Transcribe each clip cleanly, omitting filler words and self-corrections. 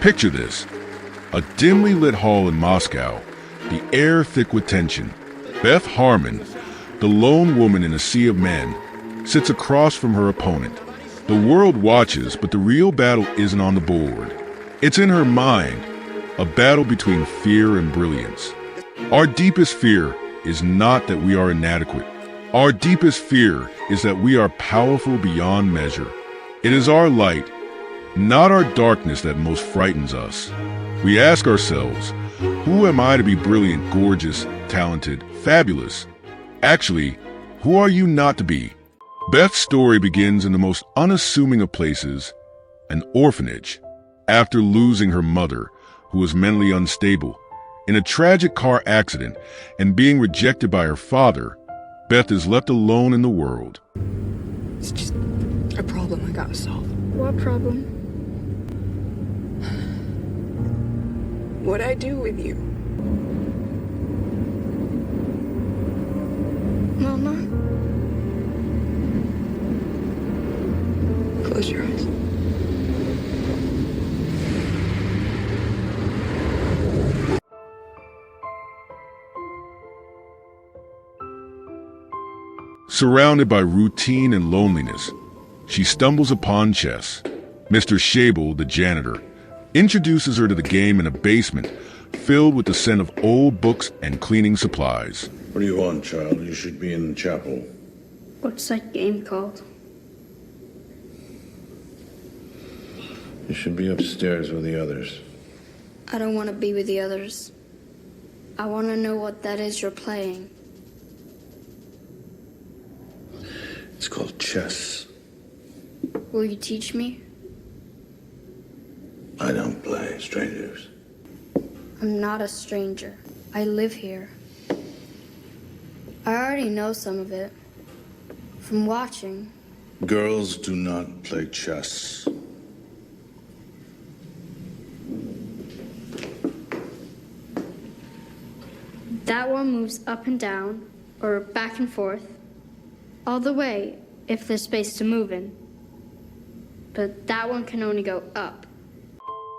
Picture this. A dimly lit hall in Moscow, the air thick with tension. Beth Harmon, the lone woman in a sea of men, sits across from her opponent. The world watches, but the real battle isn't on the board. It's in her mind, a battle between fear and brilliance. Our deepest fear is not that we are inadequate. Our deepest fear is that we are powerful beyond measure. It is our light, not our darkness, that most frightens us. We ask ourselves, who am I to be brilliant, gorgeous, talented, fabulous? Actually, who are you not to be? Beth's story begins in the most unassuming of places, an orphanage. After losing her mother, who was mentally unstable, in a tragic car accident, and being rejected by her father, Beth is left alone in the world. It's just a problem I gotta solve. What problem? What'd I do with you? Mama? Close your eyes. Surrounded by routine and loneliness, she stumbles upon chess. Mr. Shable, the janitor, introduces her to the game in a basement filled with the scent of old books and cleaning supplies. What do you want, child? You should be in the chapel. What's that game called? You should be upstairs with the others. I don't want to be with the others. I want to know what that is you're playing. It's called chess. Will you teach me? I don't play strangers. I'm not a stranger. I live here. I already know some of it. From watching. Girls do not play chess. That one moves up and down, or back and forth, all the way if there's space to move in. But that one can only go up.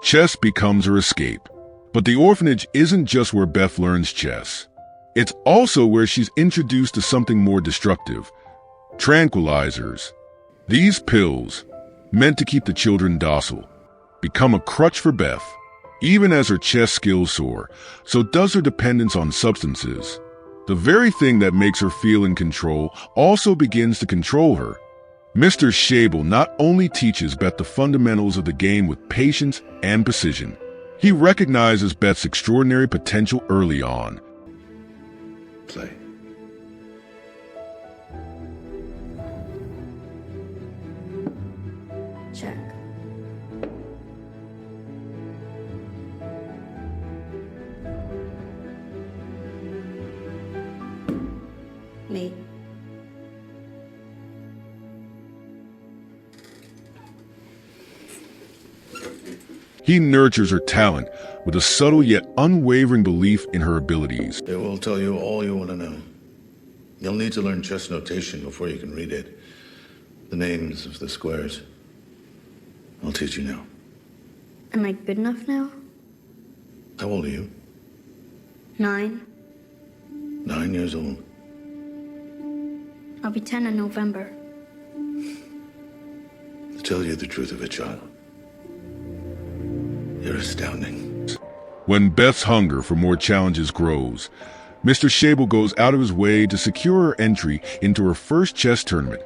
Chess becomes her escape. But the orphanage isn't just where Beth learns chess. It's also where she's introduced to something more destructive: tranquilizers. These pills, meant to keep the children docile, become a crutch for Beth. Even as her chess skills soar, so does her dependence on substances. The very thing that makes her feel in control also begins to control her. Mr. Shable not only teaches Beth the fundamentals of the game with patience and precision, he recognizes Beth's extraordinary potential early on. Play. Check. Mate. He nurtures her talent with a subtle yet unwavering belief in her abilities. It will tell you all you want to know. You'll need to learn chess notation before you can read it. The names of the squares. I'll teach you now. Am I good enough now? How old are you? 9. 9 years old. I'll be 10 in November. To tell you the truth of it, child, you're astounding. When Beth's hunger for more challenges grows, Mr. Shable goes out of his way to secure her entry into her first chess tournament,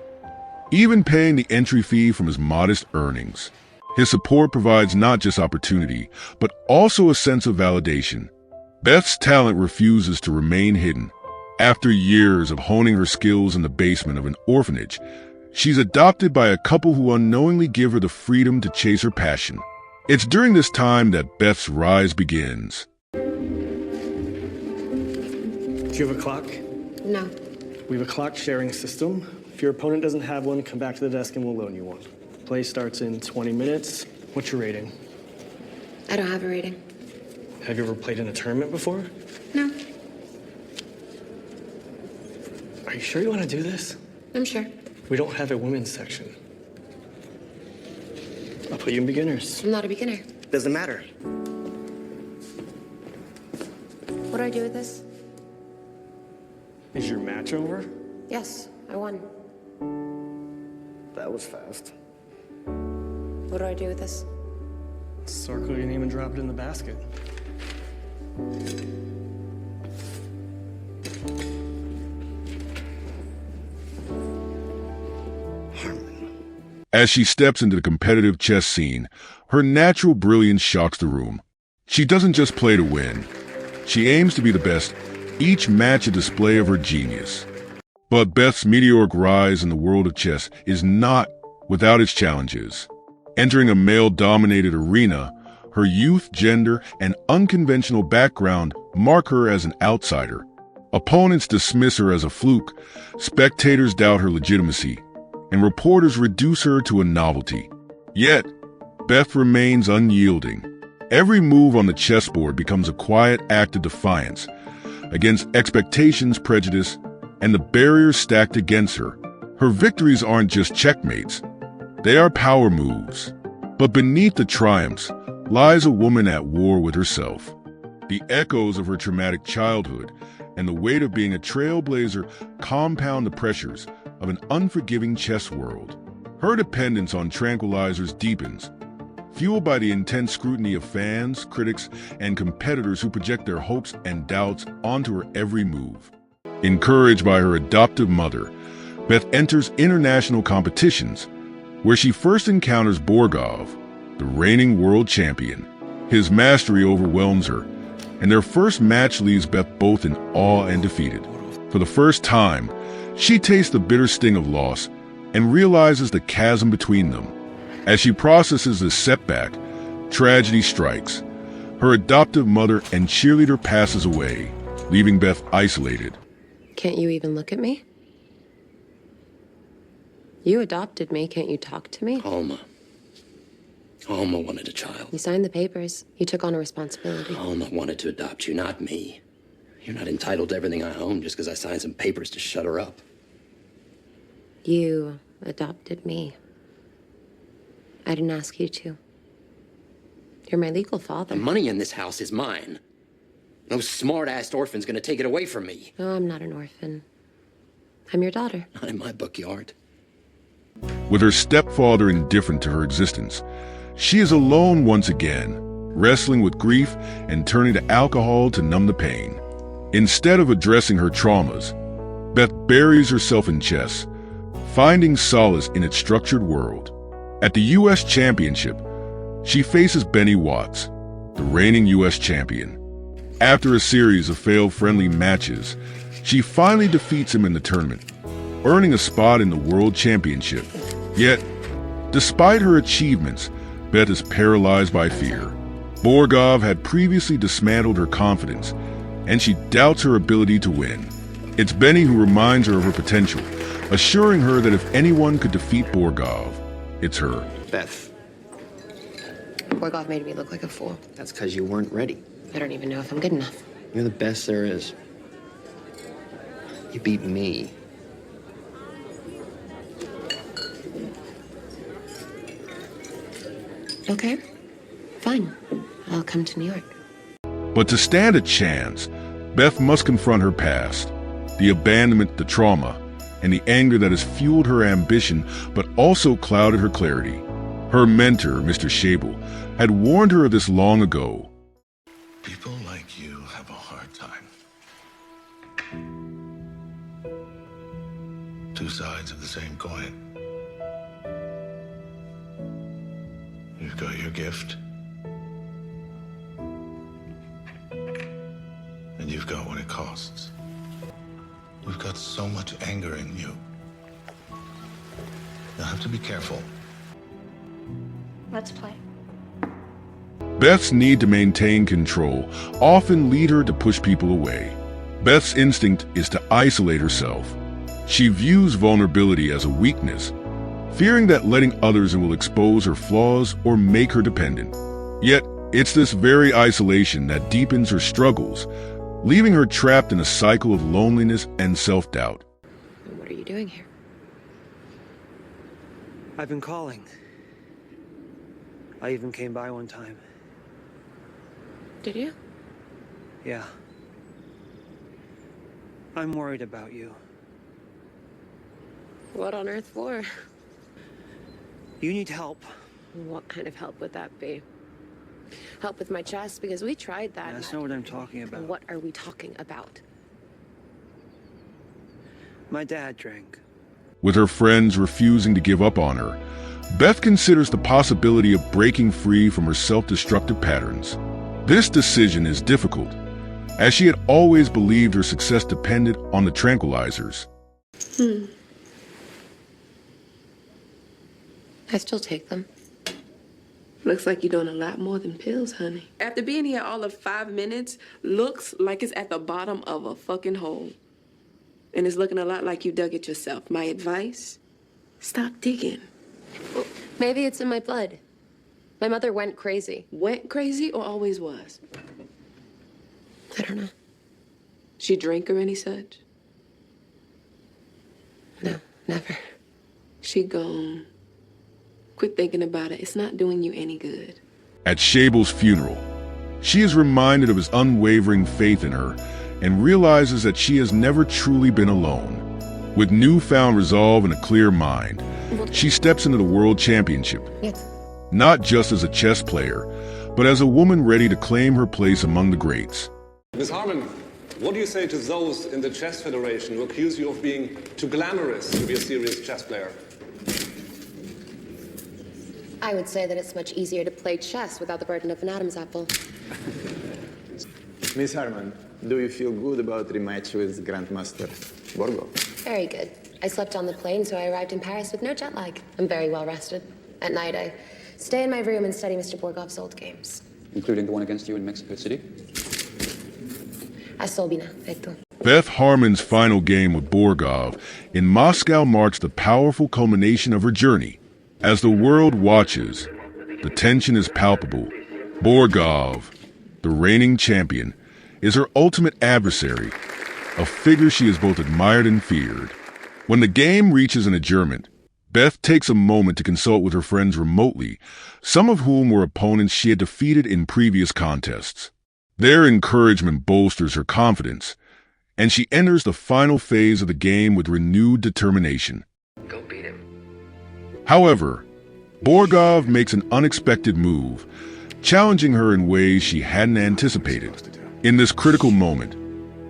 even paying the entry fee from his modest earnings. His support provides not just opportunity, but also a sense of validation. Beth's talent refuses to remain hidden. After years of honing her skills in the basement of an orphanage, she's adopted by a couple who unknowingly give her the freedom to chase her passion. It's during this time that Beth's rise begins. Do you have a clock? No. We have a clock sharing system. If your opponent doesn't have one, come back to the desk and we'll loan you one. Play starts in 20 minutes. What's your rating? I don't have a rating. Have you ever played in a tournament before? No. Are you sure you want to do this? I'm sure. We don't have a women's section. I'll put you in beginners. I'm not a beginner. Doesn't matter. What do I do with this? Is your match over? Yes, I won. That was fast. What do I do with this? Circle your name and drop it in the basket. Harmon. As she steps into the competitive chess scene, her natural brilliance shocks the room. She doesn't just play to win. She aims to be the best, each match a display of her genius. But Beth's meteoric rise in the world of chess is not without its challenges. Entering a male-dominated arena, her youth, gender, and unconventional background mark her as an outsider. Opponents dismiss her as a fluke, spectators doubt her legitimacy, and reporters reduce her to a novelty. Yet, Beth remains unyielding. Every move on the chessboard becomes a quiet act of defiance against expectations, prejudice, and the barriers stacked against her. Her victories aren't just checkmates. They are power moves. But beneath the triumphs lies a woman at war with herself. The echoes of her traumatic childhood and the weight of being a trailblazer compound the pressures of an unforgiving chess world. Her dependence on tranquilizers deepens, fueled by the intense scrutiny of fans, critics, and competitors who project their hopes and doubts onto her every move. Encouraged by her adoptive mother, Beth enters international competitions, where she first encounters Borgov, the reigning world champion. His mastery overwhelms her, and their first match leaves Beth both in awe and defeated. For the first time, she tastes the bitter sting of loss and realizes the chasm between them. As she processes this setback, tragedy strikes. Her adoptive mother and cheerleader passes away, leaving Beth isolated. Can't you even look at me? You adopted me. Can't you talk to me? Alma. Alma wanted a child. You signed the papers. You took on a responsibility. Alma wanted to adopt you, not me. You're not entitled to everything I own just because I signed some papers to shut her up. You adopted me. I didn't ask you to. You're my legal father. The money in this house is mine. No smart-assed orphan's gonna take it away from me. No, I'm not an orphan. I'm your daughter. Not in my backyard. With her stepfather indifferent to her existence, she is alone once again, wrestling with grief and turning to alcohol to numb the pain. Instead of addressing her traumas, Beth buries herself in chess, finding solace in its structured world. At the U.S. Championship, she faces Benny Watts, the reigning U.S. champion. After a series of failed friendly matches, she finally defeats him in the tournament, earning a spot in the World Championship. Yet, despite her achievements, Beth is paralyzed by fear. Borgov had previously dismantled her confidence, and she doubts her ability to win. It's Benny who reminds her of her potential, assuring her that if anyone could defeat Borgov, it's her. Beth, Borgov made me look like a fool. that's because you weren't ready. I don't even know if I'm good enough. You're the best there is. You beat me. Okay, fine. I'll come to New York. But to stand a chance, Beth must confront her past, the abandonment, the trauma, and the anger that has fueled her ambition but also clouded her clarity. Her mentor, Mr. Schabel, had warned her of this long ago. People like you have a hard time. Two sides of the same coin. You've got your gift. And you've got what it costs. We've got so much anger in you. You'll have to be careful. Let's play. Beth's need to maintain control often lead her to push people away. Beth's instinct is to isolate herself. She views vulnerability as a weakness, fearing that letting others in will expose her flaws or make her dependent. Yet, it's this very isolation that deepens her struggles, leaving her trapped in a cycle of loneliness and self-doubt. What are you doing here? I've been calling. I even came by one time. Did you? Yeah. I'm worried about you. What on earth for? You need help. What kind of help would that be? Help with my chest? Because we tried that. That's not what I'm talking about. What are we talking about? My dad drank. With her friends refusing to give up on her, Beth considers the possibility of breaking free from her self-destructive patterns. This decision is difficult, as she had always believed her success depended on the tranquilizers. I still take them. Looks like you're doing a lot more than pills, honey. After being here all of 5 minutes, looks like it's at the bottom of a fucking hole. And it's looking a lot like you dug it yourself. My advice, stop digging. Well, maybe it's in my blood. My mother went crazy. Went crazy or always was? I don't know. She drink or any such? No, never. She gone. Quit thinking about it. It's not doing you any good. At Shabel's funeral, she is reminded of his unwavering faith in her and realizes that she has never truly been alone. With newfound resolve and a clear mind, she steps into the World Championship, not just as a chess player, but as a woman ready to claim her place among the greats. Ms. Harmon, what do you say to those in the Chess Federation who accuse you of being too glamorous to be a serious chess player? I would say that it's much easier to play chess without the burden of an Adam's apple. Miss Harmon, do you feel good about rematch with Grandmaster Borgo? Very good. I slept on the plane, so I arrived in Paris with no jet lag. I'm very well rested. At night, I stay in my room and study Mr. Borgov's old games. Including the one against you in Mexico City? Asolbina, eto. Beth Harmon's final game with Borgov in Moscow marks the powerful culmination of her journey. As the world watches, the tension is palpable. Borgov, the reigning champion, is her ultimate adversary, a figure she has both admired and feared. When the game reaches an adjournment, Beth takes a moment to consult with her friends remotely, some of whom were opponents she had defeated in previous contests. Their encouragement bolsters her confidence, and she enters the final phase of the game with renewed determination. Go beat him. However, Borgov makes an unexpected move, challenging her in ways she hadn't anticipated. In this critical moment,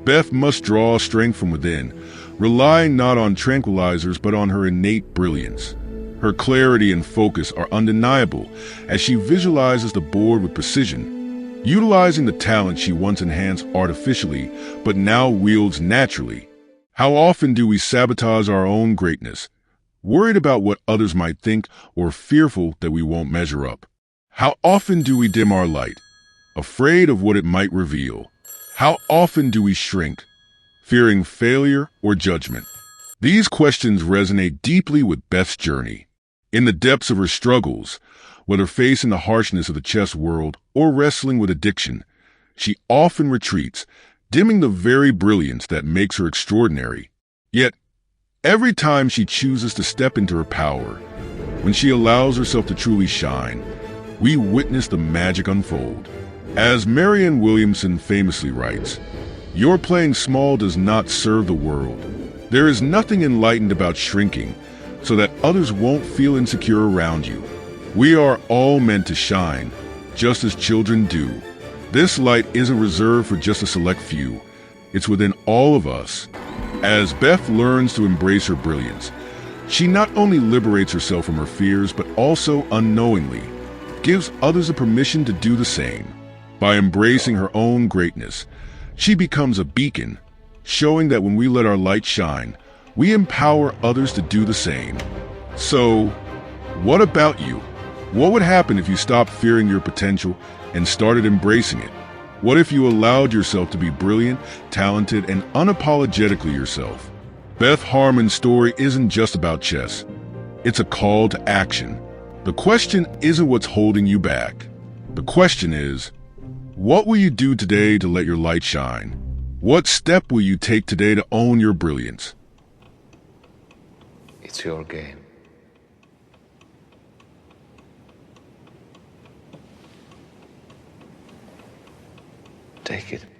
Beth must draw strength from within, relying not on tranquilizers but on her innate brilliance. Her clarity and focus are undeniable as she visualizes the board with precision, utilizing the talent she once enhanced artificially but now wields naturally. How often do we sabotage our own greatness, worried about what others might think or fearful that we won't measure up? How often do we dim our light, afraid of what it might reveal? How often do we shrink, fearing failure or judgment? These questions resonate deeply with Beth's journey. In the depths of her struggles, whether facing the harshness of the chess world or wrestling with addiction, she often retreats, dimming the very brilliance that makes her extraordinary. Yet, every time she chooses to step into her power, when she allows herself to truly shine, we witness the magic unfold. As Marianne Williamson famously writes, "Your playing small does not serve the world. There is nothing enlightened about shrinking so that others won't feel insecure around you. We are all meant to shine, just as children do. This light isn't reserved for just a select few. It's within all of us." As Beth learns to embrace her brilliance, she not only liberates herself from her fears, but also unknowingly gives others the permission to do the same. By embracing her own greatness, she becomes a beacon, showing that when we let our light shine, we empower others to do the same. So, what about you? What would happen if you stopped fearing your potential and started embracing it? What if you allowed yourself to be brilliant, talented, and unapologetically yourself? Beth Harmon's story isn't just about chess. It's a call to action. The question isn't what's holding you back. The question is, what will you do today to let your light shine? What step will you take today to own your brilliance? It's your game. take it.